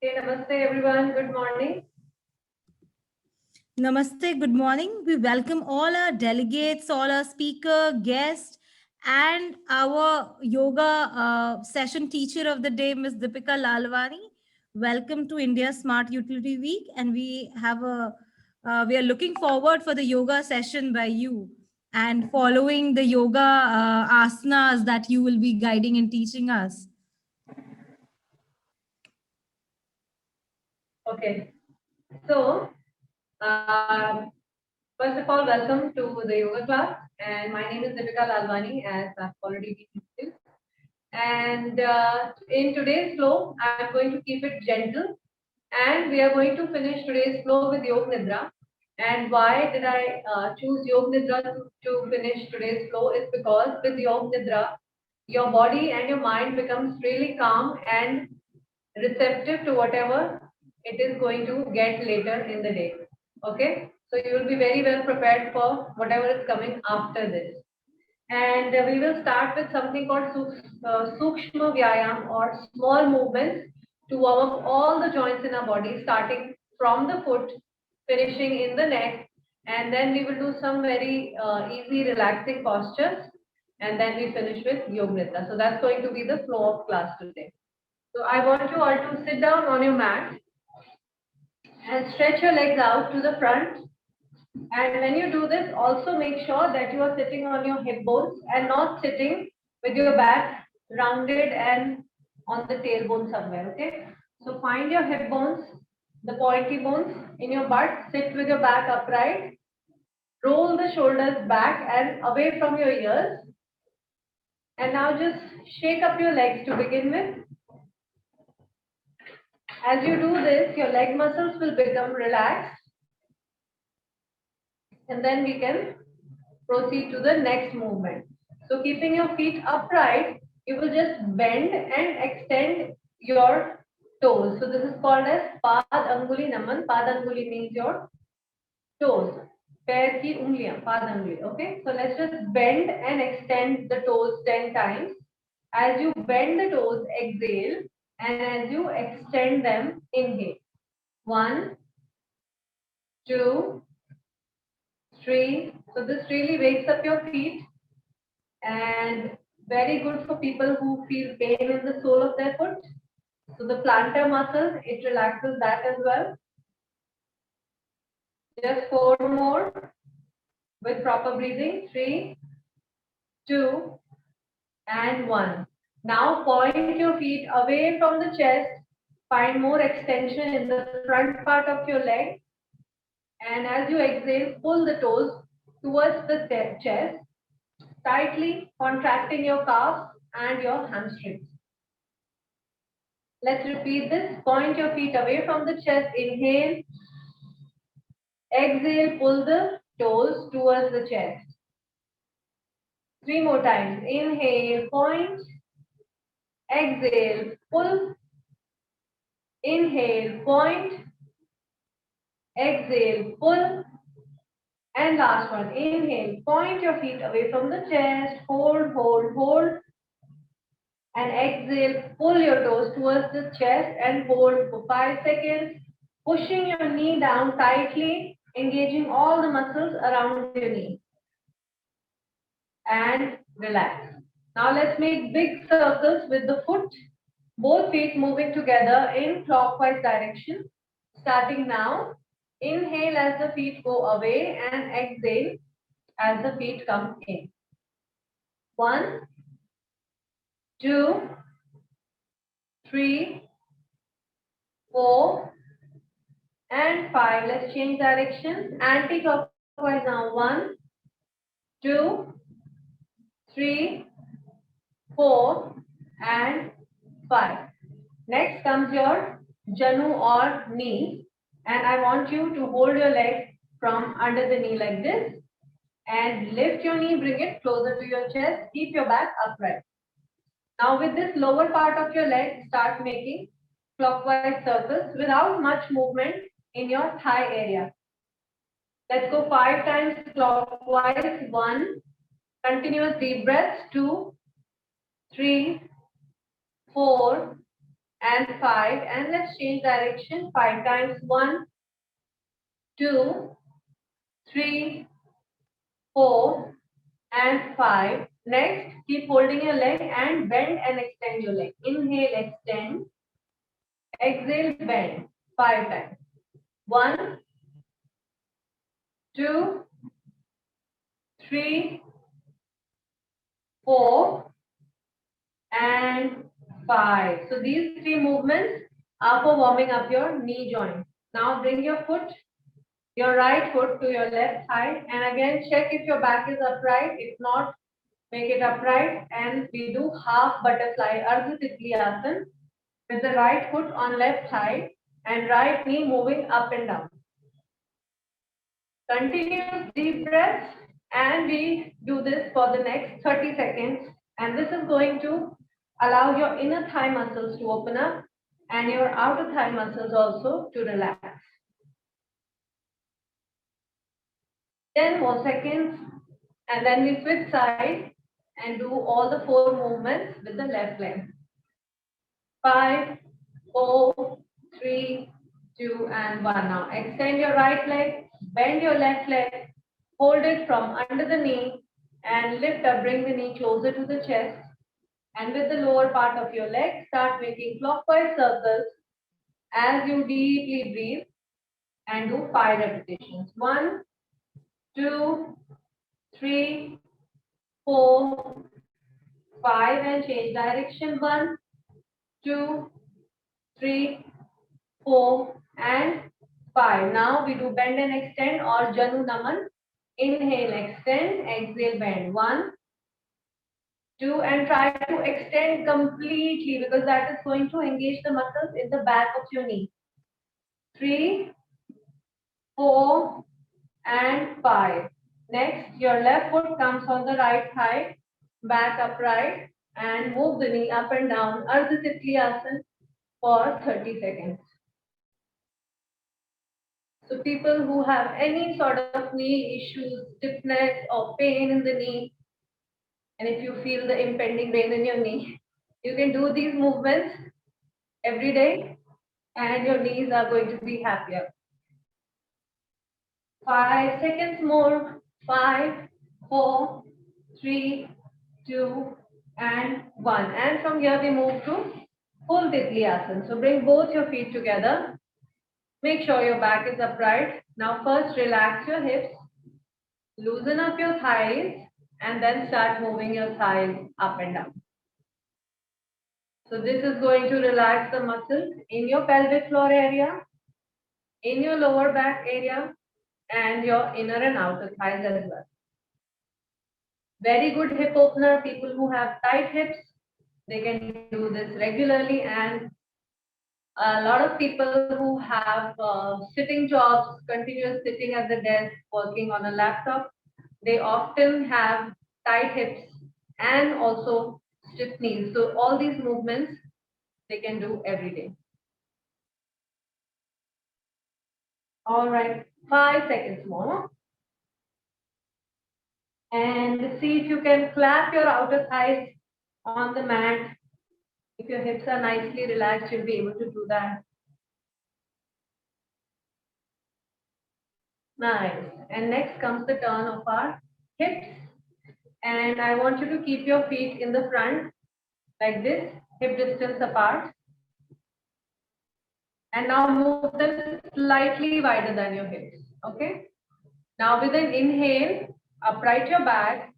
Okay, namaste everyone. Good morning. Namaste, good morning. We welcome all our delegates, all our speaker, guests, and our yoga session teacher of the day, Ms. Deepika Lalwani. Welcome to India Smart Utility Week, and we are looking forward for the yoga session by you and following the yoga asanas that you will be guiding and teaching us. Okay, so first of all, welcome to the yoga class. And my name is Deepika Lalwani, as I've already been introduced. And in today's flow, I'm going to keep it gentle. And we are going to finish today's flow with Yog Nidra. And why did I choose Yog Nidra to finish today's flow? Is because with Yog Nidra, your body and your mind becomes really calm and receptive to whatever it is going to get later in the day. Okay, so you will be very well prepared for whatever is coming after this. And we will start with something called Sukshma Vyayam, or small movements to warm up all the joints in our body, starting from the foot, finishing in the neck. And then we will do some very easy, relaxing postures. And then we finish with Yog Nidra. So that's going to be the flow of class today. So I want you all to sit down on your mat and stretch your legs out to the front. And when you do this, also make sure that you are sitting on your hip bones and not sitting with your back rounded and on the tailbone somewhere. Okay. So find your hip bones, the pointy bones in your butt, sit with your back upright, roll the shoulders back and away from your ears. And now just shake up your legs to begin with. As you do this, your leg muscles will become relaxed. And then we can proceed to the next movement. So keeping your feet upright, you will just bend and extend your toes. So this is called as Pad Anguli Naman. Pad Anguli means your toes. Pair ki ungliyan, Pad Anguli. Okay. So let's just bend and extend the toes 10 times. As you bend the toes, exhale. And as you extend them, inhale. 1, 2, 3. So this really wakes up your feet and very good for people who feel pain in the sole of their foot. So the plantar muscles, it relaxes that as well. Just 4 more with proper breathing. 3, 2, and 1. Now point your feet away from the chest. Find more extension in the front part of your leg. And as you exhale, pull the toes towards the chest, tightly contracting your calves and your hamstrings. Let's repeat this. Point your feet away from the chest. Inhale. Exhale, pull the toes towards the chest. 3 more times. Inhale, point. Exhale, pull. Inhale, point. Exhale, pull. And last one. Inhale, point your feet away from the chest. Hold, hold, hold. And exhale, pull your toes towards the chest and hold for 5 seconds. Pushing your knee down tightly, engaging all the muscles around your knee. And relax. Now let's make big circles with the foot. Both feet moving together in clockwise direction. Starting now. Inhale as the feet go away and exhale as the feet come in. 1, 2, 3, 4, and 5. Let's change direction. Anti-clockwise now. 1, 2, 3, 4, and 5. Next comes your Janu or knee. And I want you to hold your leg from under the knee like this. And lift your knee, bring it closer to your chest. Keep your back upright. Now with this lower part of your leg, start making clockwise circles without much movement in your thigh area. Let's go 5 times clockwise. 1, continuous deep breaths. 2, 3, 4, and 5, and let's change direction 5 times. 1, 2, 3, 4, and 5. Next, keep holding your leg and bend and extend your leg. Inhale, extend. Exhale, bend 5 times. 1, 2, 3, 4, and 5. So these 3 movements are for warming up your knee joint. Now bring your foot, your right foot to your left thigh, and again check if your back is upright. If not, make it upright, and we do half butterfly Ardha Titliyasana with the right foot on left thigh and right knee moving up and down. Continuous deep breaths, and we do this for the next 30 seconds, and this is going to allow your inner thigh muscles to open up and your outer thigh muscles also to relax. 10 more seconds, and then we switch sides and do all the 4 movements with the left leg. 5, 4, 3, 2, and 1. Now extend your right leg, bend your left leg, hold it from under the knee and lift up, bring the knee closer to the chest, and with the lower part of your leg, start making clockwise circles as you deeply breathe and do 5 repetitions. 1, 2, 3, 4, 5, and change direction. 1, 2, 3, 4, and 5. Now we do bend and extend or Janu Naman. Inhale, extend, exhale, bend. 1, 2, and try to extend completely because that is going to engage the muscles in the back of your knee. 3, 4, and 5. Next, your left foot comes on the right thigh, back upright, and move the knee up and down, Ardha Titliyasana, for 30 seconds. So people who have any sort of knee issues, stiffness or pain in the knee, and if you feel the impending pain in your knee, you can do these movements every day and your knees are going to be happier. 5 seconds more. 5, 4, 3, 2, and 1. And from here we move to full Titliyasana. So bring both your feet together. Make sure your back is upright. Now first relax your hips, loosen up your thighs, and then start moving your thighs up and down. So this is going to relax the muscles in your pelvic floor area, in your lower back area, and your inner and outer thighs as well. Very good hip opener. People who have tight hips, they can do this regularly, and a lot of people who have sitting jobs, continuous sitting at the desk, working on a laptop, they often have tight hips and also stiff knees. So all these movements they can do every day. All right, 5 seconds more. And see if you can clap your outer thighs on the mat. If your hips are nicely relaxed, you'll be able to do that. Nice. And next comes the turn of our hips. And I want you to keep your feet in the front like this, hip distance apart. And now move them slightly wider than your hips. Okay. Now with an inhale, upright your back.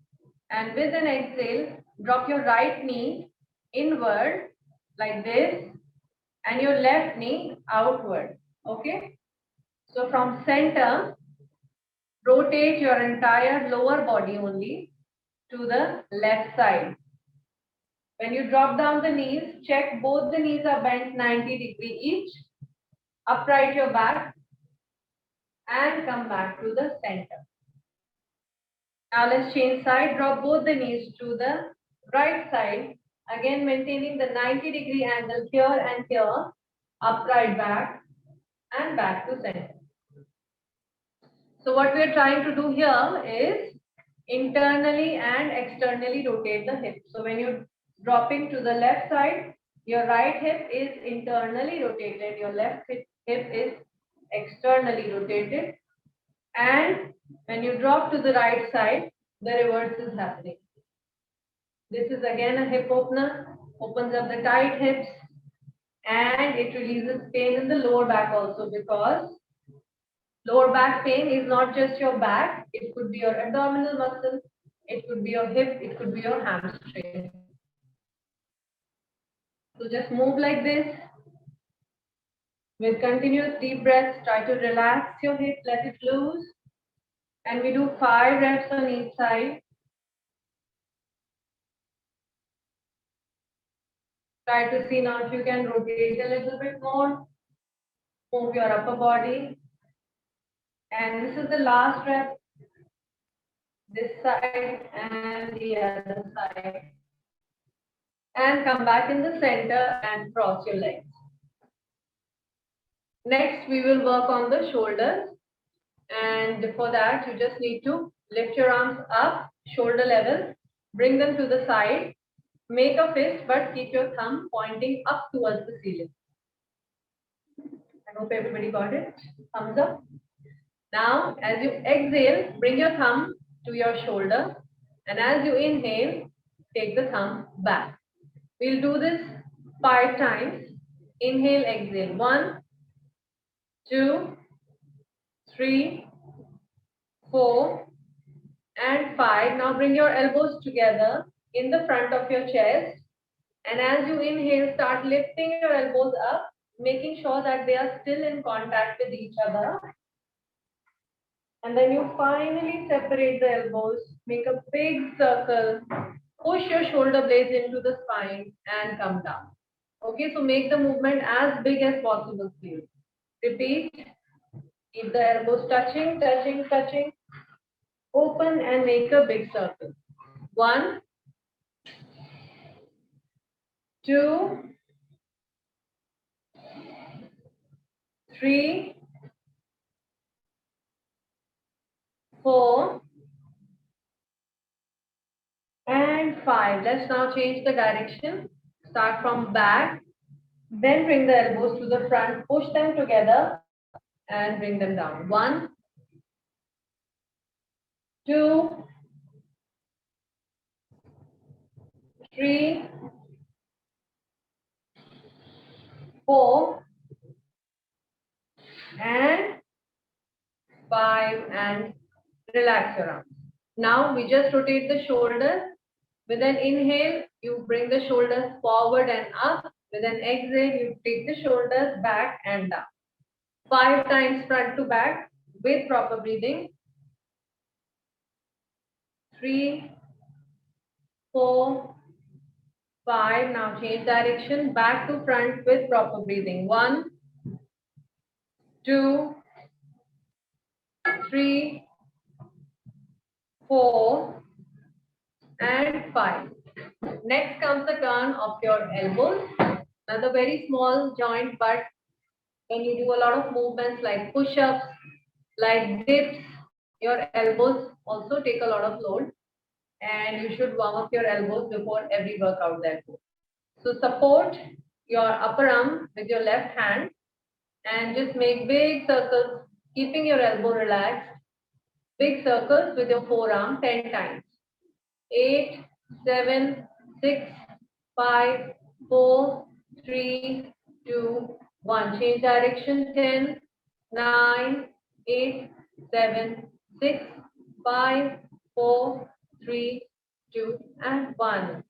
And with an exhale, drop your right knee inward like this and your left knee outward. Okay. So from center, rotate your entire lower body only to the left side. When you drop down the knees, check both the knees are bent 90 degrees each. Upright your back and come back to the center. Now let's change side. Drop both the knees to the right side. Again, maintaining the 90-degree angle here and here. Upright back and back to center. So what we are trying to do here is internally and externally rotate the hips. So when you're dropping to the left side, Your right hip is internally rotated, your left hip is externally rotated. And when you drop to the right side, the reverse is happening. This is again a hip opener, opens up the tight hips, and it releases pain in the lower back also, because lower back pain is not just your back, it could be your abdominal muscle, it could be your hip, it could be your hamstring. So just move like this. With continuous deep breaths, try to relax your hip, let it loose. And we do 5 reps on each side. Try to see now if you can rotate a little bit more. Move your upper body. And this is the last rep. This side and the other side. And come back in the center and cross your legs. Next, we will work on the shoulders. And for that, you just need to lift your arms up, shoulder level, bring them to the side, make a fist, but keep your thumb pointing up towards the ceiling. I hope everybody got it. Thumbs up. Now, as you exhale, bring your thumb to your shoulder. And as you inhale, take the thumb back. We'll do this 5 times. Inhale, exhale. 1, 2, 3, 4, and 5. Now bring your elbows together in the front of your chest. And as you inhale, start lifting your elbows up, making sure that they are still in contact with each other. And then you finally separate the elbows, make a big circle, push your shoulder blades into the spine and come down. Okay, so make the movement as big as possible, please. Repeat. Keep the elbows touching, touching, touching. Open and make a big circle. 1, 2, 3, 4, and 5. Let's now change the direction. Start from back, then bring the elbows to the front, push them together and bring them down. 1, 2, 3, 4, and 5, and relax your arms. Now we just rotate the shoulders. With an inhale, you bring the shoulders forward and up. With an exhale, you take the shoulders back and down. 5 times front to back with proper breathing. 3, 4, 5. Now change direction, back to front with proper breathing. 1, 2, 3, 4, and 5. Next comes the turn of your elbows. Another very small joint, but when you do a lot of movements like push-ups, like dips, your elbows also take a lot of load, and you should warm up your elbows before every workout that goes. So support your upper arm with your left hand and just make big circles, keeping your elbow relaxed. Big circles with your forearm 10 times. 8, 7, 6, 5, 4, 3, 2, 1. Change direction. 10, 9, 8, 7, 6, 5, 4, 3, 2, and 1.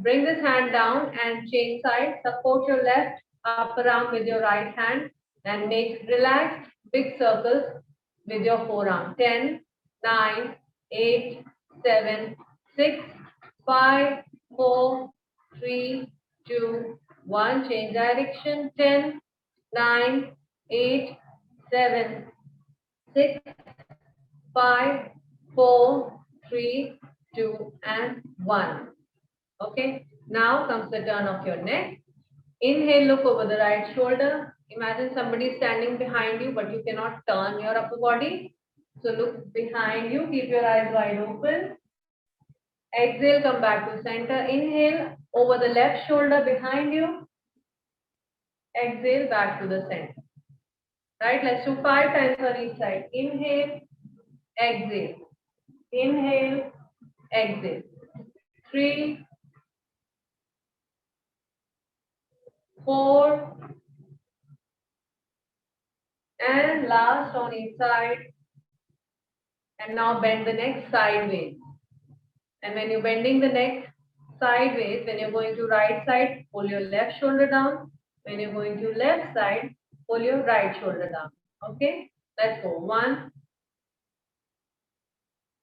Bring this hand down and change side. Support your left upper arm with your right hand and make relaxed big circles with your forearm. 10, 9, 8, 7, 6, 5, 4, 3, 2, 1. Change direction. 10, 9, 8, 7, 6, 5, 4, 3, 2, and 1. Okay. Now comes the turn of your neck. Inhale, look over the right shoulder. Imagine somebody standing behind you, but you cannot turn your upper body. So look behind you. Keep your eyes wide open. Exhale, come back to center. Inhale, over the left shoulder behind you. exhale back to the center. Right, let's do 5 times on each side. Inhale, exhale. Inhale, exhale. 3, 4, and last on each side. And now bend the neck sideways. And when you're bending the neck sideways, when you're going to right side, pull your left shoulder down. When you're going to left side, pull your right shoulder down. Okay, let's go. 1,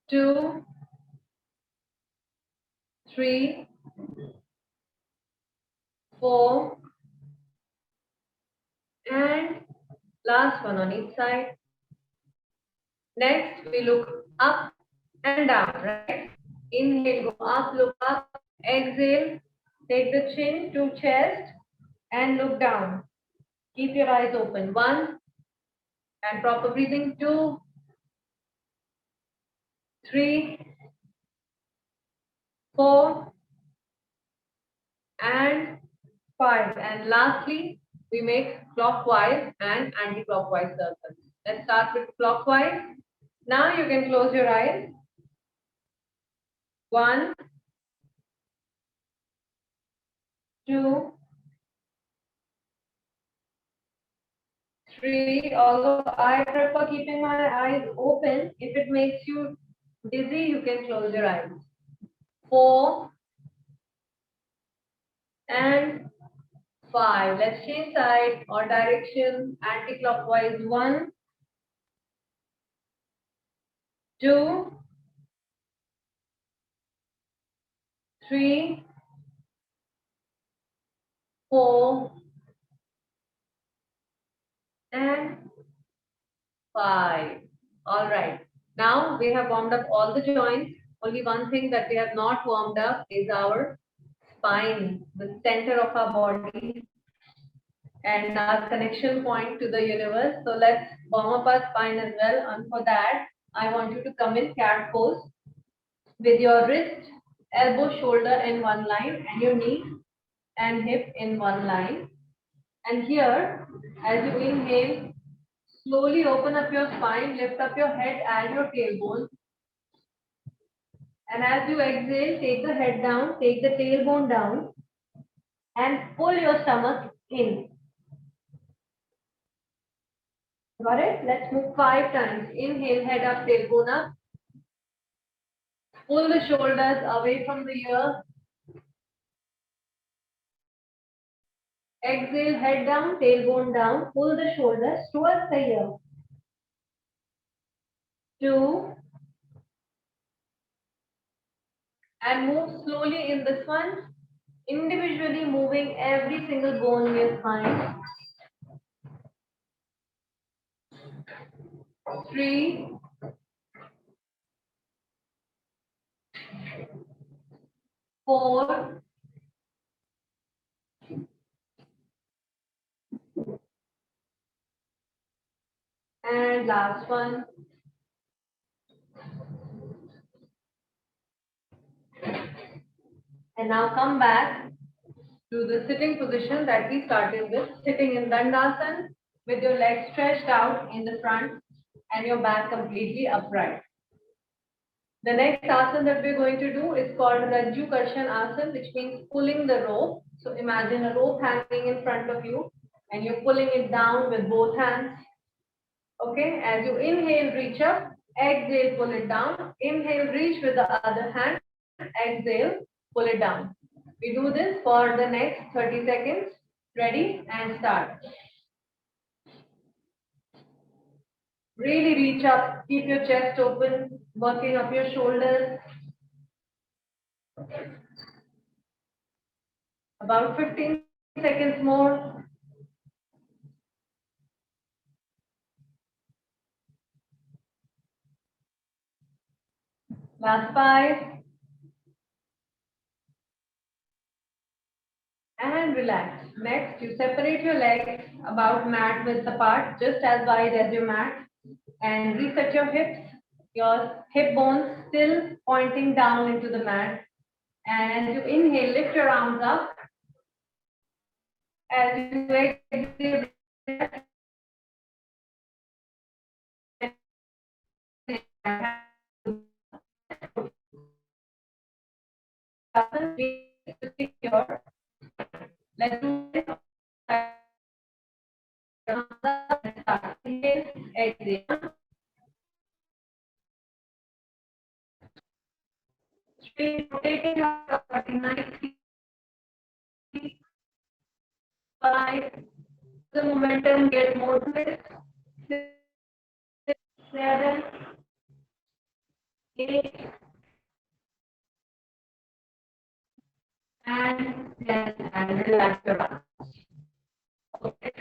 2, 3, 4, and last one on each side. Next, we look up and down, right? Inhale, go up, look up. Exhale, take the chin to chest and look down. Keep your eyes open. 1, and proper breathing. 2, 3, 4, and 5. And lastly, we make clockwise and anti-clockwise circles. Let's start with clockwise. Now you can close your eyes. 1, 2, 3. Although I prefer keeping my eyes open. If it makes you dizzy, you can close your eyes. 4 and 5. Let's change side or direction. Anti-clockwise. 1, 2, 3, 4, and 5. All right. Now we have warmed up all the joints. Only one thing that we have not warmed up is our spine, the center of our body and our connection point to the universe. So let's warm up our spine as well. And for that, I want you to come in cat pose with your wrist, elbow, shoulder in one line and your knee and hip in one line. And here, as you inhale, slowly open up your spine, lift up your head and your tailbone. And as you exhale, take the head down, take the tailbone down, and pull your stomach in. Got it? Let's move 5 times. Inhale, head up, tailbone up. Pull the shoulders away from the ear. Exhale, head down, tailbone down. Pull the shoulders towards the ear. 2. And move slowly in this one, individually moving every single bone in your spine. 3, 4, and last one. And now come back to the sitting position that we started with, sitting in Dandasana with your legs stretched out in the front and your back completely upright. The next asana that we're going to do is called Rajju Karshan Asana, which means pulling the rope. So imagine a rope hanging in front of you and you're pulling it down with both hands. Okay, as you inhale, reach up, exhale, pull it down. Inhale, reach with the other hand, exhale, pull it down. We do this for the next 30 seconds. Ready? And start. Really reach up, keep your chest open, working up your shoulders. About 15 seconds more. Last 5. And relax. Next, you separate your legs about mat width apart, just as wide as your mat. And reset your hips, your hip bones still pointing down into the mat. And as you inhale, lift your arms up. As you exhale, let's do it. Exhale. Straight, rotating your body nicely. 5, the momentum, get more twist. 6, 7, 8, and 10, and relax your arms. Okay.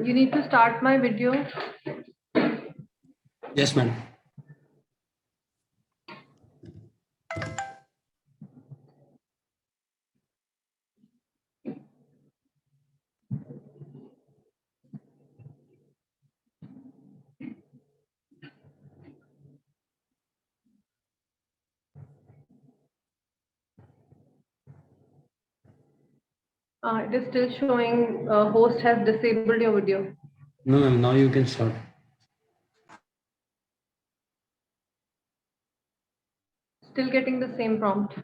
You need to start my video. Yes, ma'am. It is still showing host has disabled your video. No, ma'am. Now you can start. Still getting the same prompt.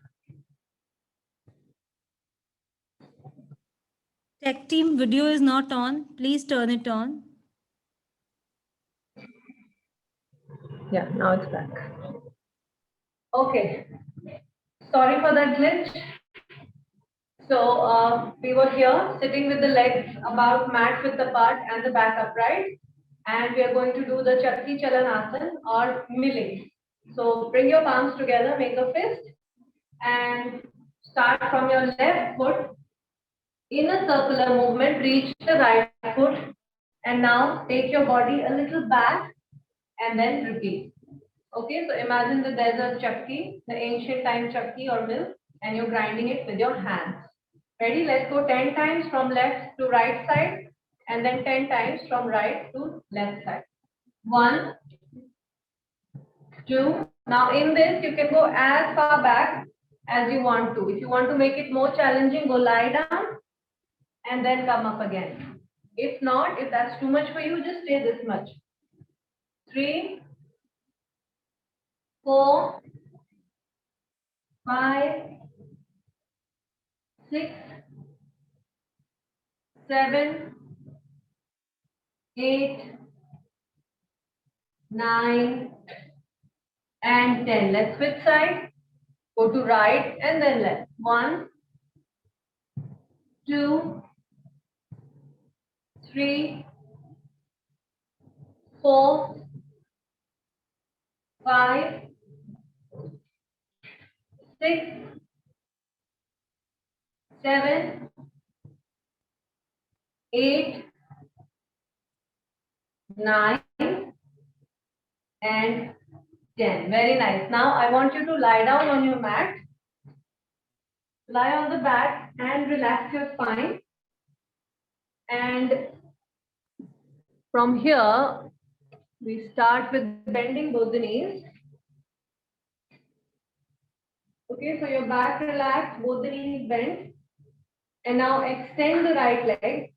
Tech team video is not on. Please turn it on. Yeah, now it's back. Okay. Sorry for that glitch. So we were here sitting with the legs about mat width apart and the back upright. And we are going to do the Chakri Chalanasana or milling. So bring your palms together, make a fist, and start from your left foot. In a circular movement, reach the right foot. And now take your body a little back and then repeat. Okay, so imagine that there's a chakki, the ancient time chakki or mill, and you're grinding it with your hands. Ready? Let's go 10 times from left to right side and then 10 times from right to left side. 1, 2. Now in this, you can go as far back as you want to. If you want to make it more challenging, go lie down and then come up again. If not, if that's too much for you, just stay this much. 3, 4, 5, 6, 7, 8, 9, and 10. Let's switch side. Go to right and then left. 1, 2, 3, 4, 5, 6, 7, 8, 9, and 10. Very nice. Now I want you to lie down on your mat. Lie on the back and relax your spine. And from here, we start with bending both the knees. Okay, so your back relaxed, both the knees bent. And now extend the right leg.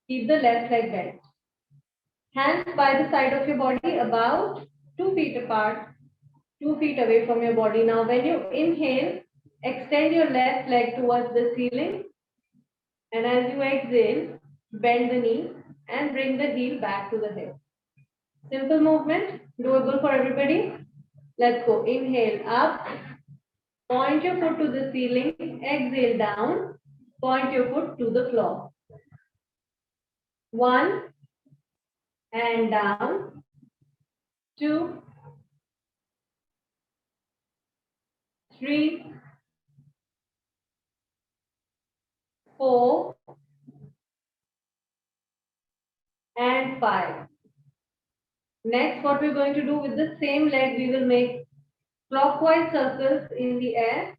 Keep the left leg bent. Hands by the side of your body about 2 feet apart, 2 feet away from your body. Now when you inhale, extend your left leg towards the ceiling. And as you exhale, bend the knee and bring the heel back to the hip. Simple movement, doable for everybody. Let's go. Inhale up, Point your foot to the ceiling. Exhale down. Point your foot to the floor. 1 and down. 2, 3, 4, and 5. Next, what we're going to do with the same leg, we will make clockwise circles in the air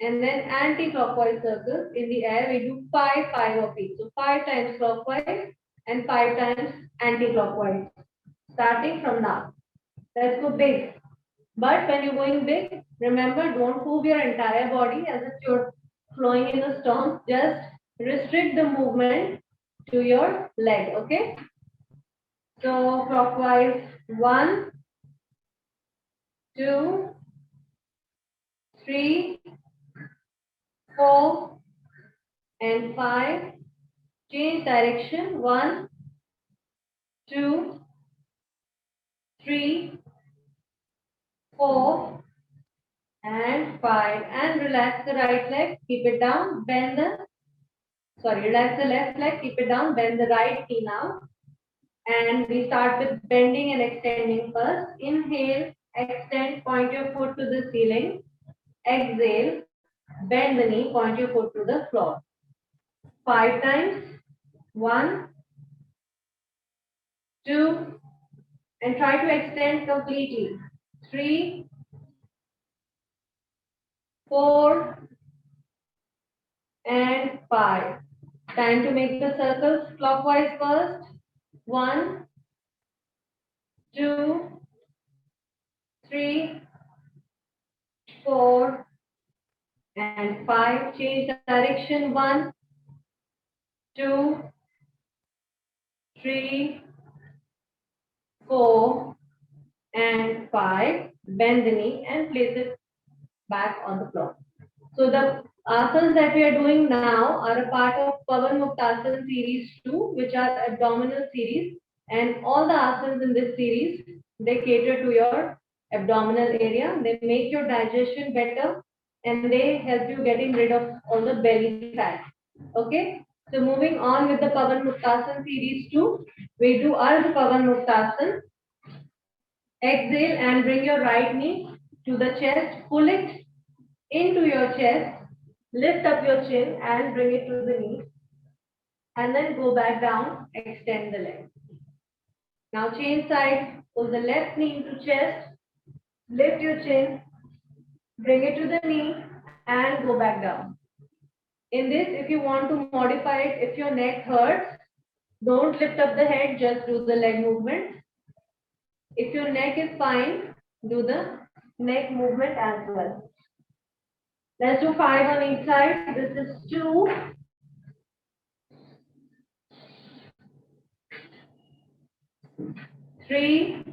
and then anti-clockwise circles in the air. We do 5 of each. So 5 times clockwise and 5 times anti-clockwise. Starting from now. Let's go big. But when you're going big, remember, don't move your entire body as if you're flowing in a storm. Just restrict the movement to your leg, okay? So clockwise, 1, 2, 3, 4, and 5. Change direction, 1, 2, 3, 4, and 5. And relax the right leg, keep it down, relax the left leg, keep it down, bend the right knee now. And we start with bending and extending first. Inhale, extend, point your foot to the ceiling. Exhale, bend the knee, point your foot to the floor. 5 times. 1, 2, and try to extend completely. 3, 4, and 5. Time to make the circles clockwise first. 1, 2, 3, 4, and 5. Change the direction. 1, 2, 3, 4, and 5. Bend the knee and place it back on the floor. So the asanas that we are doing now are a part of Pavan Muktasana series 2, which are abdominal series. And all the asanas in this series, they cater to your abdominal area. They make your digestion better and they help you getting rid of all the belly fat. Okay. So moving on with the Pavan Muktasana series 2, we do Ardha Pavan Muktasana. Exhale and bring your right knee to the chest. Pull it into your chest. Lift up your chin and bring it to the knee. And then go back down. Extend the leg. Now change side. Pull the left knee into chest. Lift your chin. Bring it to the knee and go back down. In this, if you want to modify it, if your neck hurts, don't lift up the head, just do the leg movement. If your neck is fine, do the neck movement as well. Let's do 5 on each side. This is 2. 3.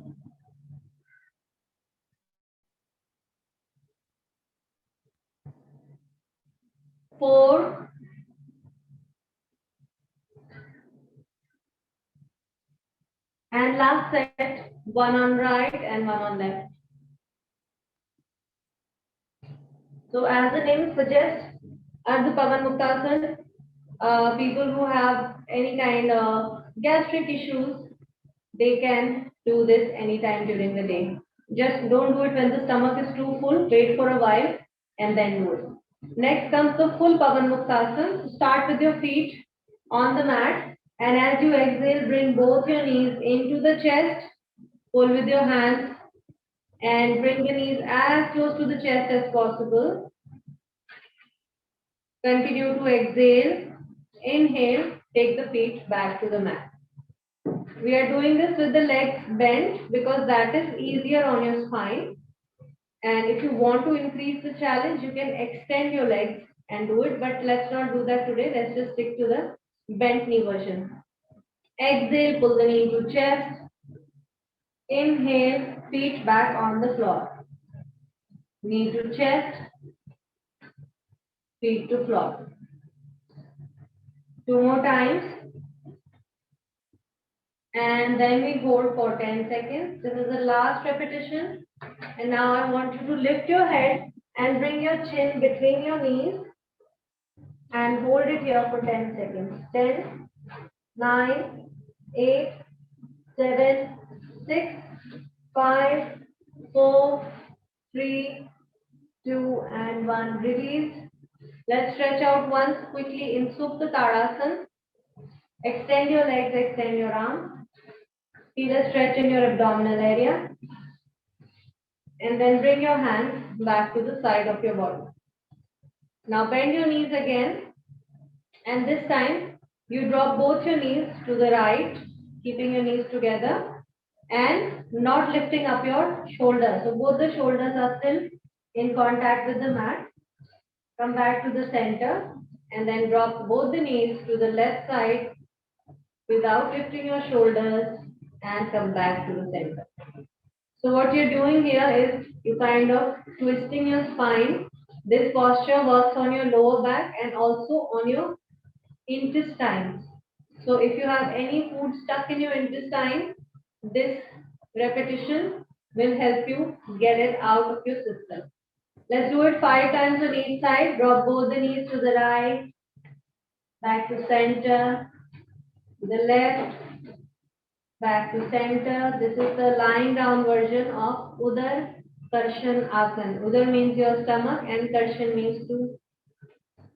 4. And last set, 1 on right and 1 on left. So as the name suggests, Ardha Pavan Muktasana, people who have any kind of gastric issues, they can do this anytime during the day. Just don't do it when the stomach is too full. Wait for a while and then do it. Next comes the full Pavan Muktasana. Start with your feet on the mat. And as you exhale, bring both your knees into the chest. Pull with your hands and bring the knees as close to the chest as possible. Continue to exhale. Inhale, take the feet back to the mat. We are doing this with the legs bent because that is easier on your spine. And if you want to increase the challenge, you can extend your legs and do it. But let's not do that today. Let's just stick to the bent knee version. Exhale, pull the knee to chest. Inhale, feet back on the floor. Knee to chest. Feet to floor. 2 more times. And then we hold for 10 seconds. This is the last repetition. And now I want you to lift your head And bring your chin between your knees and hold it here for 10 seconds. 10, 9, 8, 7, 6, 5, 4, 3, 2, and 1. Release. Let's stretch out once quickly in Supta Tadasana. Extend your legs, extend your arms. Feel a stretch in your abdominal area. And then bring your hands back to the side of your body. Now bend your knees again. And this time, you drop both your knees to the right, keeping your knees together and not lifting up your shoulders. So both the shoulders are still in contact with the mat. Come back to the center and then drop both the knees to the left side without lifting your shoulders and come back to the center. So what you're doing here is you kind of twisting your spine. This posture works on your lower back and also on your intestines. So if you have any food stuck in your intestine, this repetition will help you get it out of your system. Let's do it 5 times on each side. Drop both the knees to the right, back to center, to the left, back to center. This is the lying down version of Udar Karshan Asana. Udar means your stomach and Karshan means to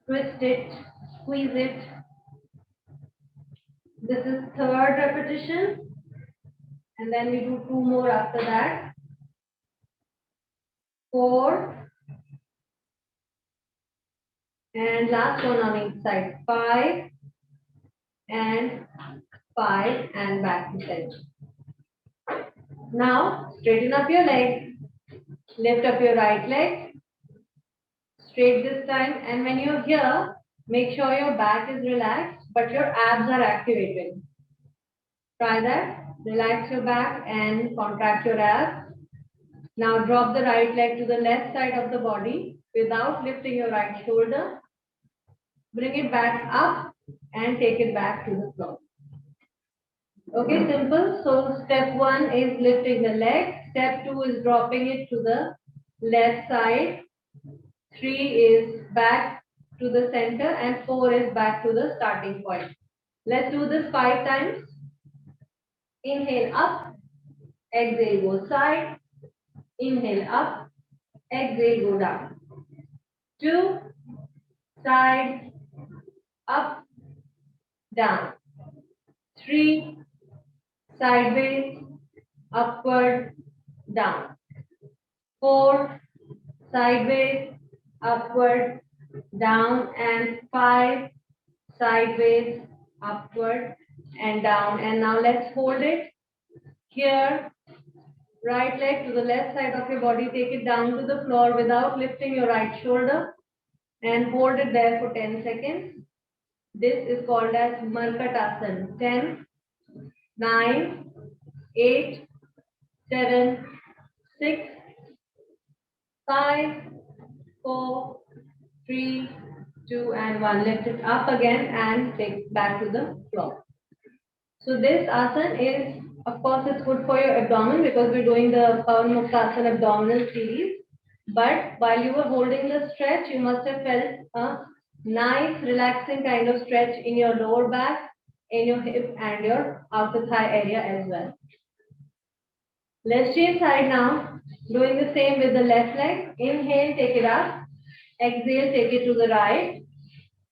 twist it, squeeze it. This is third repetition. And then we do 2 more after that. 4. And last one on each side. 5. And 5 and back to center. Now straighten up your leg. Lift up your right leg. Straight this time. And when you're here, make sure your back is relaxed, but your abs are activated. Try that. Relax your back and contract your abs. Now drop the right leg to the left side of the body without lifting your right shoulder. Bring it back up and take it back to the floor. Okay, simple. So step 1 is lifting the leg. Step 2 is dropping it to the left side. 3 is back to the center and 4 is back to the starting point. Let's do this 5 times. Inhale up, exhale go side, inhale up, exhale go down. 2, side, up, down. 3, sideways, upward, down. 4, sideways, upward, down. And 5, sideways, upward and down. And now let's hold it here. Right leg to the left side of your body. Take it down to the floor without lifting your right shoulder and hold it there for 10 seconds. This is called as Markatasana. 10, 9, 8, 7, 6, 5, 4, 3, 2, and 1. Lift it up again and take it back to the floor. So this asana is, of course, it's good for your abdomen because we're doing the Pavanmuktasana abdominal series. But while you were holding the stretch, you must have felt a nice relaxing kind of stretch in your lower back, in your hip and your outer thigh area as well. Let's change side now. Doing the same with the left leg. Inhale, take it up. Exhale, take it to the right.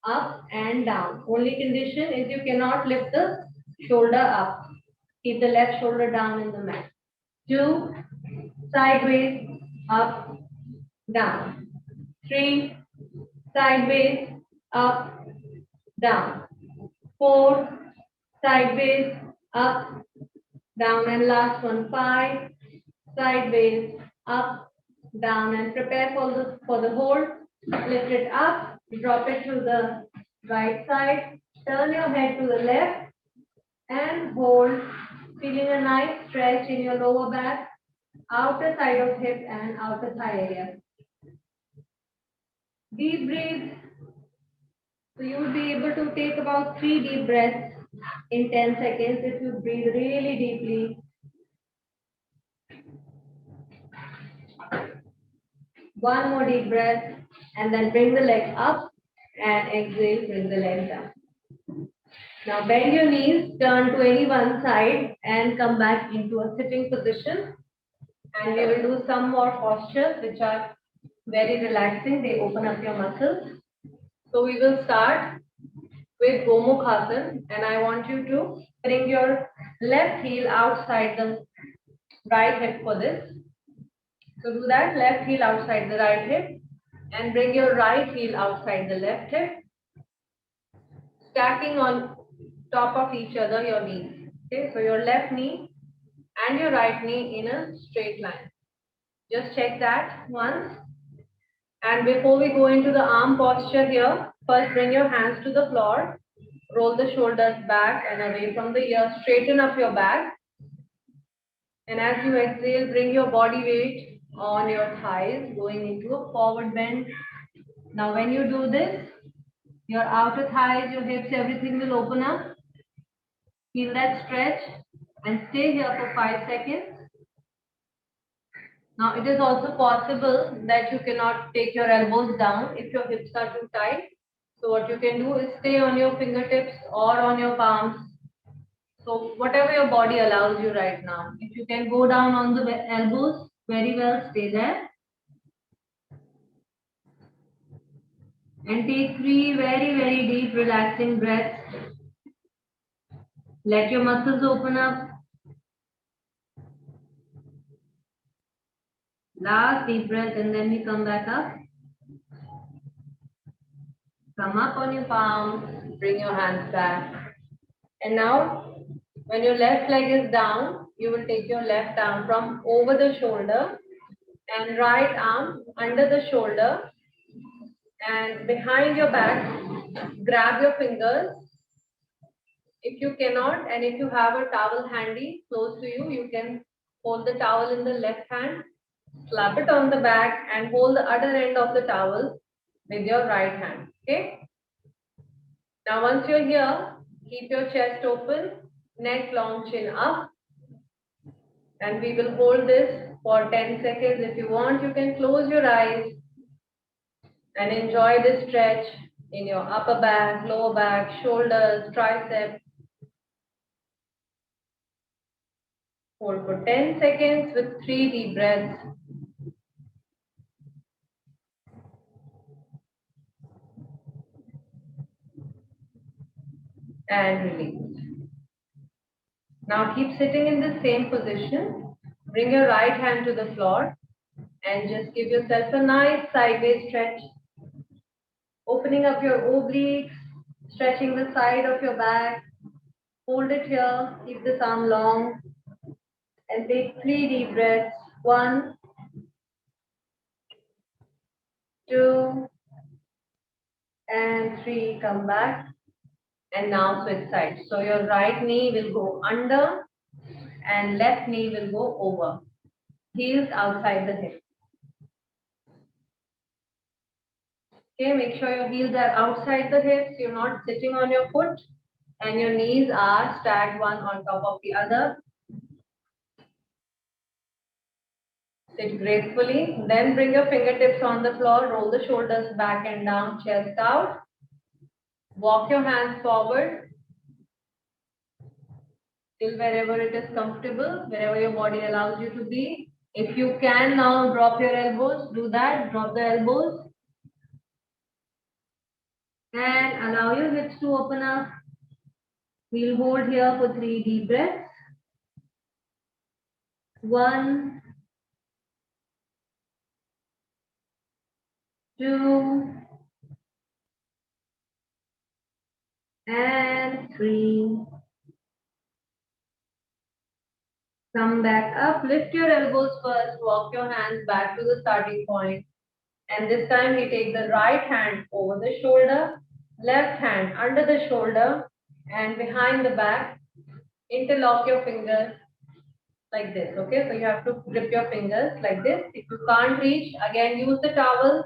Up and down. Only condition is you cannot lift the shoulder up. Keep the left shoulder down in the mat. 2, sideways, up, down. 3, sideways, up, down. 4, sideways, up, down. And last one, 5, sideways, up, down. And prepare for the hold. Lift it up, drop it to the right side. Turn your head to the left and hold. Feeling a nice stretch in your lower back, outer side of hip and outer thigh area. Deep breathe. So you will be able to take about 3 deep breaths in 10 seconds if you breathe really deeply. One more deep breath, and then bring the leg up, and exhale, bring the leg down. Now bend your knees, turn to any one side, and come back into a sitting position. And we will do some more postures which are very relaxing. They open up your muscles. So we will start with Gomukhasana, and I want you to bring your left heel outside the right hip for this. So do that, left heel outside the right hip, and bring your right heel outside the left hip, stacking on top of each other your knees. Okay, so your left knee and your right knee in a straight line. Just check that once. And before we go into the arm posture here, first bring your hands to the floor, roll the shoulders back and away from the ear, straighten up your back. And as you exhale, bring your body weight on your thighs, going into a forward bend. Now when you do this, your outer thighs, your hips, everything will open up. Feel that stretch and stay here for 5 seconds. Now it is also possible that you cannot take your elbows down if your hips are too tight. So what you can do is stay on your fingertips or on your palms. So whatever your body allows you right now. If you can go down on the elbows, very well, stay there. And take 3 very, very deep relaxing breaths. Let your muscles open up. Last deep breath, and then we come back up. Come up on your palms, bring your hands back. And now, when your left leg is down, you will take your left arm from over the shoulder and right arm under the shoulder and behind your back. Grab your fingers. If you cannot, and if you have a towel handy close to you, you can hold the towel in the left hand, slap it on the back and hold the other end of the towel with your right hand. Okay. Now once you're here, keep your chest open, neck long, chin up. And we will hold this for 10 seconds. If you want, you can close your eyes and enjoy this stretch in your upper back, lower back, shoulders, triceps. Hold for 10 seconds with 3 deep breaths. And release. Now keep sitting in the same position. Bring your right hand to the floor and just give yourself a nice sideways stretch. Opening up your obliques, stretching the side of your back. Hold it here, keep this arm long and take 3 deep breaths. 1, 2, and 3. Come back. And now switch sides. So your right knee will go under and left knee will go over. Heels outside the hip. Okay, make sure your heels are outside the hips. You're not sitting on your foot and your knees are stacked one on top of the other. Sit gracefully. Then bring your fingertips on the floor. Roll the shoulders back and down, chest out. Walk your hands forward till wherever it is comfortable, wherever your body allows you to be. If you can now drop your elbows, do that. Drop the elbows. And allow your hips to open up. We'll hold here for 3 deep breaths. 1, 2, and 3. Come back up, lift your elbows first, walk your hands back to the starting point. And this time we take the right hand over the shoulder, left hand under the shoulder and behind the back. Interlock your fingers like this, okay? So you have to grip your fingers like this. If you can't reach, again use the towel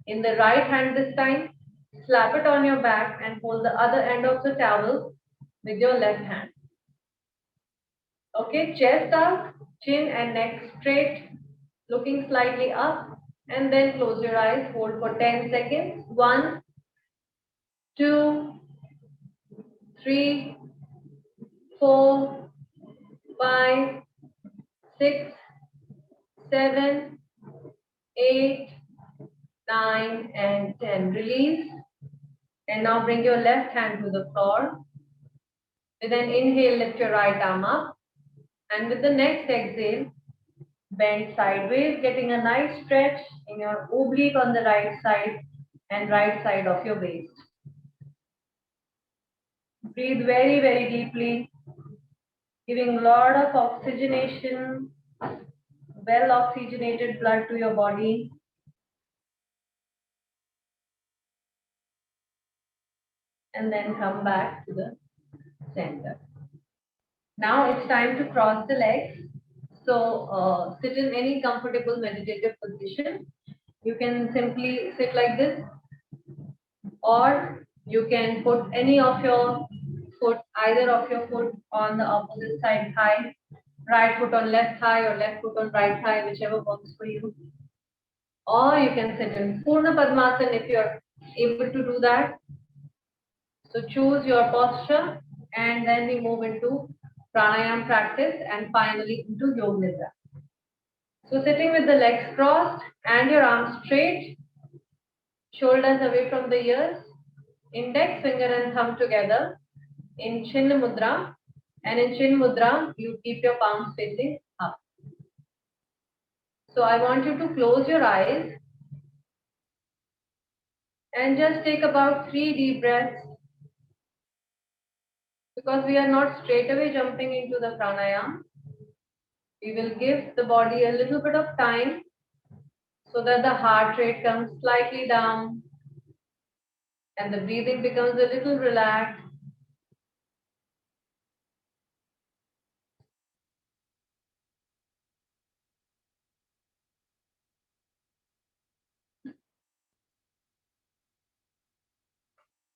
in the right hand this time. Slap it on your back and hold the other end of the towel with your left hand. Okay, chest up, chin and neck straight, looking slightly up. and then close your eyes. Hold for 10 seconds. 1, 2, 3, 4, 5, 6, 7, 8, 9, and 10. Release. And now bring your left hand to the floor. With an inhale, lift your right arm up. And with the next exhale, bend sideways, getting a nice stretch in your oblique on the right side and right side of your waist. Breathe very, very deeply, giving a lot of oxygenation, well oxygenated blood to your body. And then come back to the center. Now it's time to cross the legs. So sit in any comfortable meditative position. You can simply sit like this, or you can put any of your foot, either of your foot on the opposite side thigh, right foot on left thigh or left foot on right thigh, whichever works for you. Or you can sit in Purna Padmasana if you're able to do that. So choose your posture, and then we move into pranayam practice and finally into Yoga Nidra. So sitting with the legs crossed and your arms straight, shoulders away from the ears, index finger and thumb together in Chinna Mudra, and in Chin Mudra you keep your palms facing up. So I want you to close your eyes and just take about 3 deep breaths, because we are not straight away jumping into the pranayam. We will give the body a little bit of time so that the heart rate comes slightly down and the breathing becomes a little relaxed.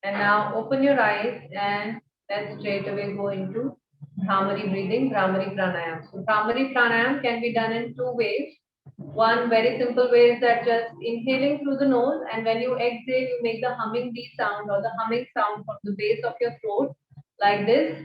And now open your eyes and let's straight away go into Bhramari breathing, Bhramari pranayam. So Bhramari pranayam can be done in 2 ways. One very simple way is that just inhaling through the nose, and when you exhale, you make the humming bee sound or the humming sound from the base of your throat like this.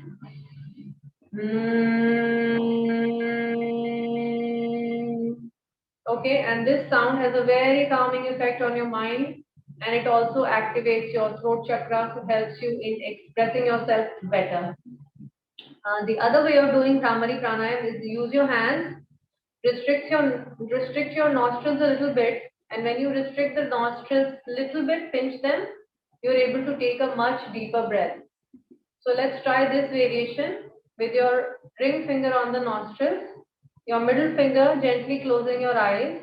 Okay, and this sound has a very calming effect on your mind, and it also activates your throat chakra, so helps you in expressing yourself better. The other way of doing Bhramari pranayam is use your hands, restrict your nostrils a little bit, and when you restrict the nostrils little bit, pinch them, you're able to take a much deeper breath. So let's try this variation with your ring finger on the nostrils, your middle finger gently closing your eyes,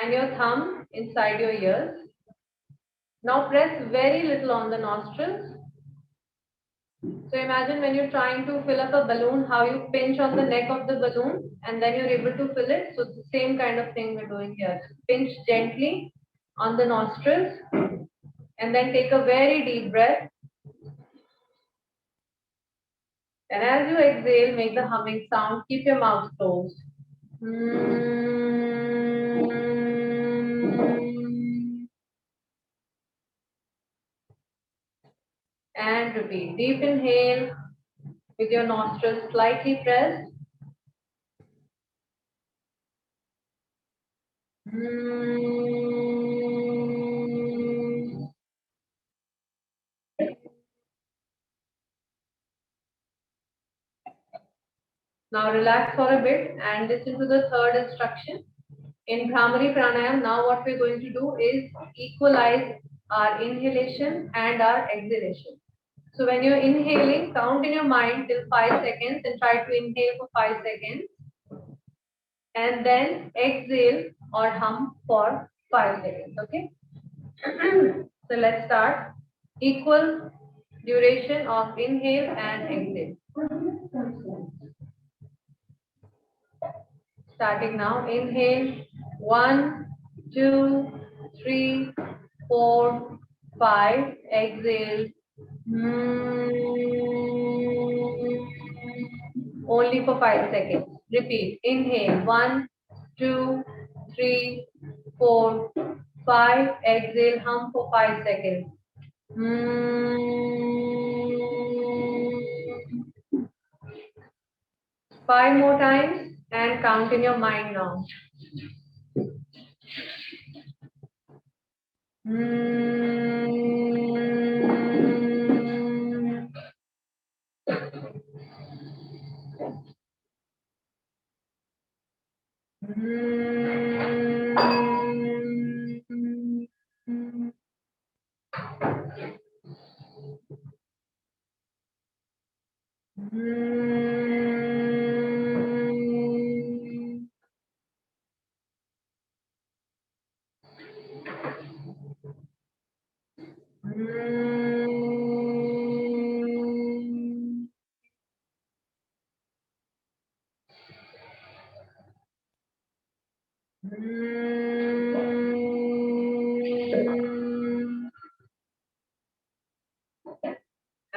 and your thumb inside your ears. Now press very little on the nostrils. So imagine when you're trying to fill up a balloon, how you pinch on the neck of the balloon and then you're able to fill it. So it's the same kind of thing we're doing here. Pinch gently on the nostrils and then take a very deep breath. And as you exhale, make the humming sound. Keep your mouth closed. And repeat. Deep inhale with your nostrils slightly pressed. Now relax for a bit and listen to the third instruction. In Bhramari pranayam, now what we're going to do is equalize our inhalation and our exhalation. So when you're inhaling, count in your mind till 5 seconds and try to inhale for 5 seconds. And then exhale or hum for 5 seconds, okay? So let's start. Equal duration of inhale and exhale. Starting now, inhale, 1, 2, 3, 4, 5, exhale. Only for 5 seconds. Repeat, inhale, 1, 2, 3, 4, 5. Exhale, hum for 5 seconds. 5 more times and count in your mind now.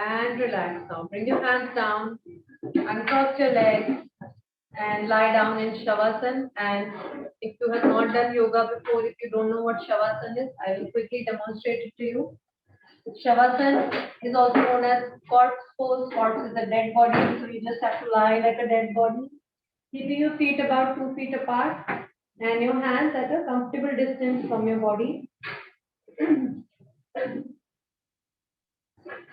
And relax now. Bring your hands down, uncross your legs, and lie down in Shavasana. And if you have not done yoga before, if you don't know what Shavasana is, I will quickly demonstrate it to you. Shavasana is also known as corpse pose. Corpse is a dead body, so you just have to lie like a dead body, keeping your feet about 2 feet apart and your hands at a comfortable distance from your body.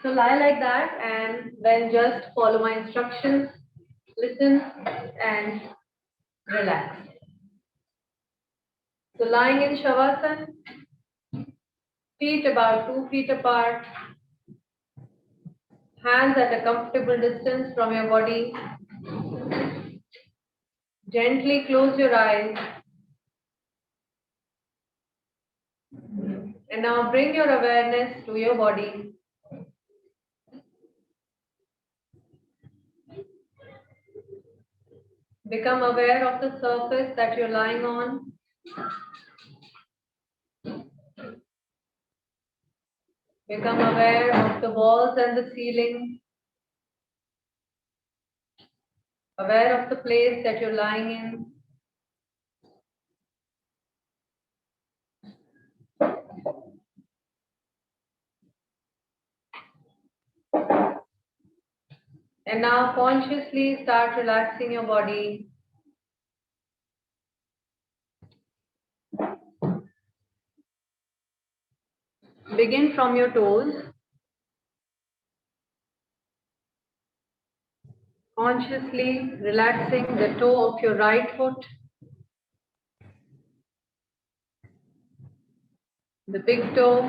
So lie like that and then just follow my instructions, listen and relax. So lying in Shavasana, feet about 2 feet apart, hands at a comfortable distance from your body. Gently close your eyes. And now bring your awareness to your body. Become aware of the surface that you're lying on. Become aware of the walls and the ceiling. Aware of the place that you're lying in. And now consciously start relaxing your body. Begin from your toes. Consciously relaxing the toe of your right foot, the big toe,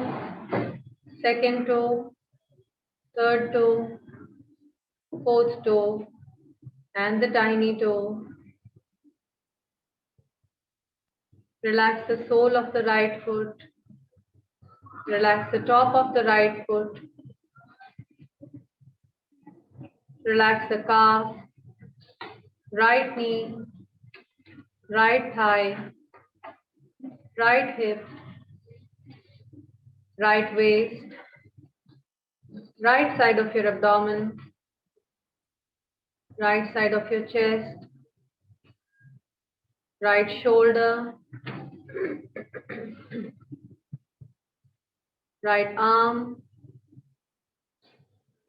second toe, third toe, fourth toe, and the tiny toe. Relax the sole of the right foot. Relax the top of the right foot. Relax the calf, right knee, right thigh, right hip, right waist, right side of your abdomen, right side of your chest, right shoulder, right arm,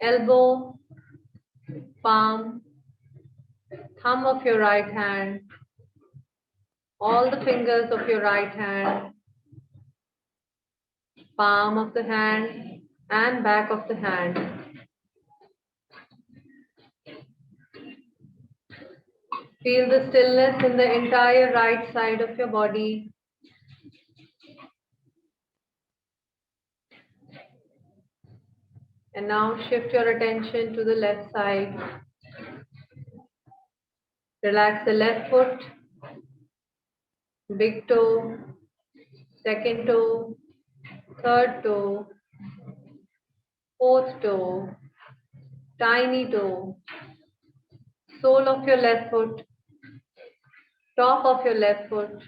elbow, palm, thumb of your right hand, all the fingers of your right hand, palm of the hand and back of the hand. Feel the stillness in the entire right side of your body. And now shift your attention to the left side. Relax the left foot, big toe, second toe, third toe, fourth toe, tiny toe, sole of your left foot, top of your left foot,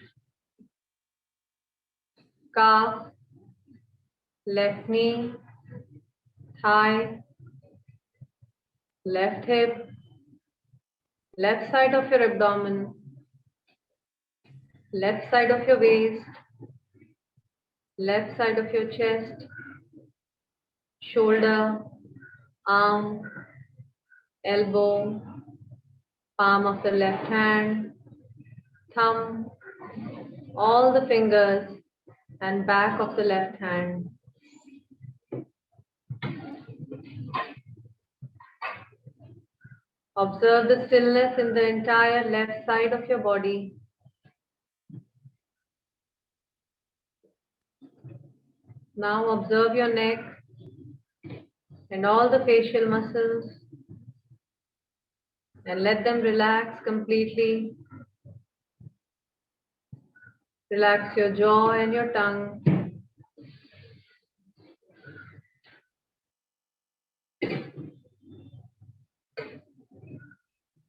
calf, left knee, thigh, left hip, left side of your abdomen, left side of your waist, left side of your chest, shoulder, arm, elbow, palm of the left hand, thumb, all the fingers and back of the left hand. Observe the stillness in the entire left side of your body. Now observe your neck and all the facial muscles and let them relax completely. Relax your jaw and your tongue.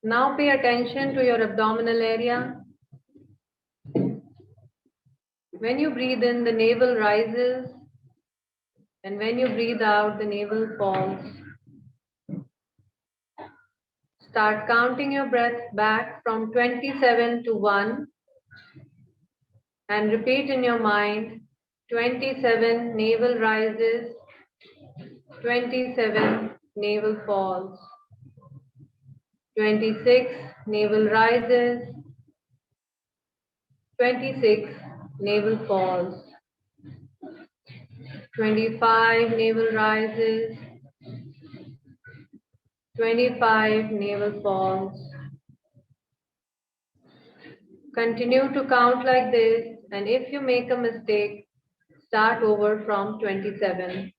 Now pay attention to your abdominal area. When you breathe in, the navel rises, and when you breathe out, the navel falls. Start counting your breath back from 27 to 1 and repeat in your mind 27 navel rises, 27 navel falls, 26 navel rises, 26 navel falls, 25 navel rises, 25 navel falls. Continue to count like this, and if you make a mistake, start over from 27.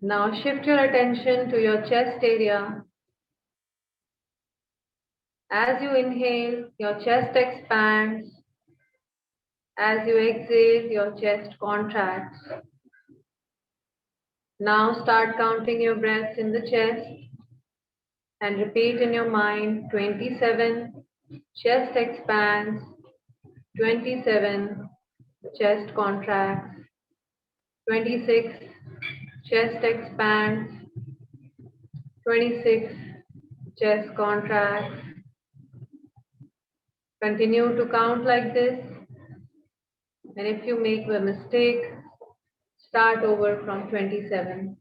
Now shift your attention to your chest area. As you inhale, your chest expands. As you exhale, your chest contracts. Now start counting your breaths in the chest and repeat in your mind 27, chest expands, 27, chest contracts, 26, chest expands, 26, chest contracts. Continue to count like this, and if you make a mistake, start over from 27.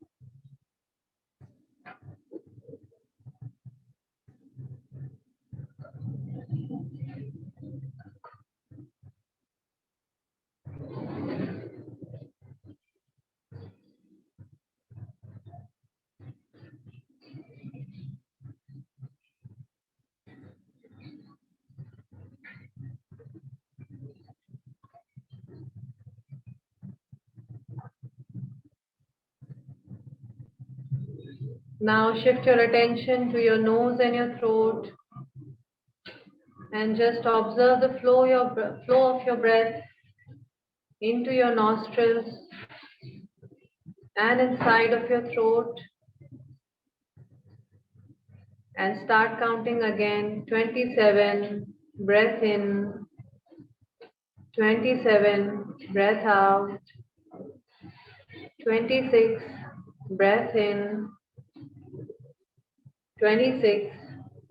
Now shift your attention to your nose and your throat and just observe the flow of your breath into your nostrils and inside of your throat, and start counting again 27, breath in, 27, breath out, 26, breath in, 26,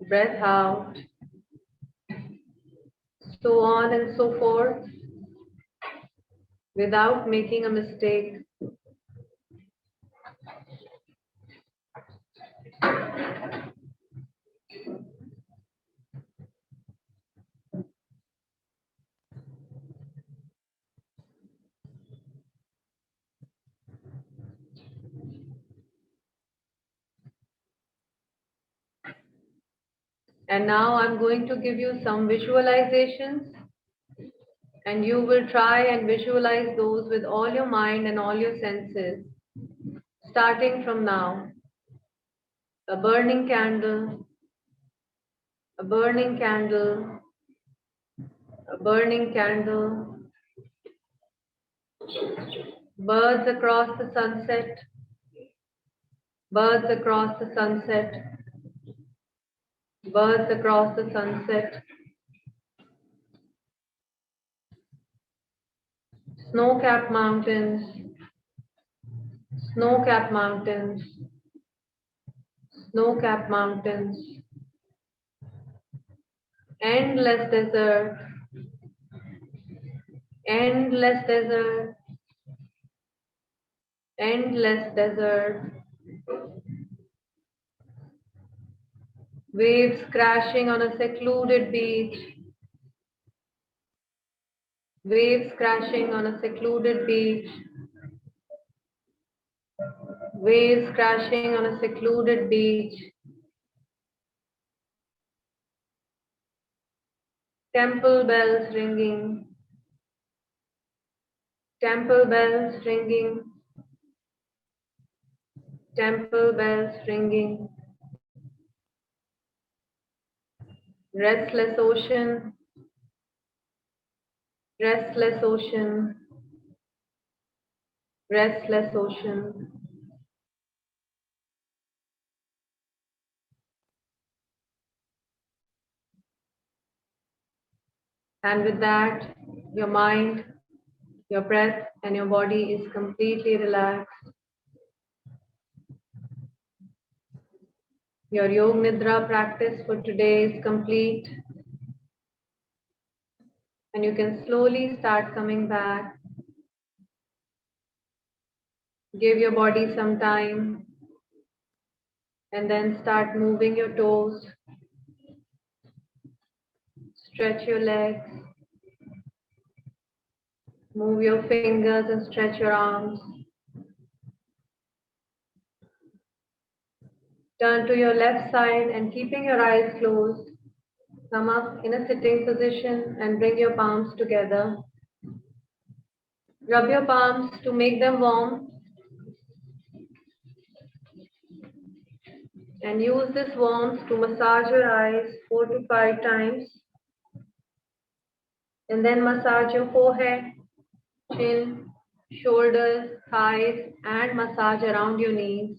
breath out, so on and so forth, without making a mistake. And now I'm going to give you some visualizations, and you will try and visualize those with all your mind and all your senses. Starting from now, a burning candle, a burning candle, a burning candle, Birds across the sunset. Birds across the sunset. Birds across the sunset. Snow-capped mountains. Snow-capped mountains. Snow-capped mountains. Endless desert. Endless desert. Endless desert. Waves crashing on a secluded beach. Waves crashing on a secluded beach. Waves crashing on a secluded beach. Temple bells ringing. Temple bells ringing. Temple bells ringing. Restless ocean. Restless ocean. Restless ocean. And with that, your mind, your breath, and your body is completely relaxed. Your Yoga Nidra practice for today is complete. And you can slowly start coming back. Give your body some time. And then start moving your toes. Stretch your legs. Move your fingers and stretch your arms. Turn to your left side and keeping your eyes closed, come up in a sitting position and bring your palms together. Rub your palms to make them warm. And use this warmth to massage your eyes 4 to 5 times. And then massage your forehead, chin, shoulders, thighs, and massage around your knees.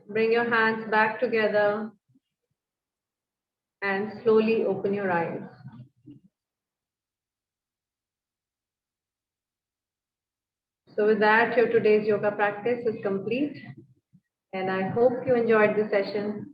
Bring your hands back together and slowly open your eyes. So with that, your today's yoga practice is complete. And I hope you enjoyed the session.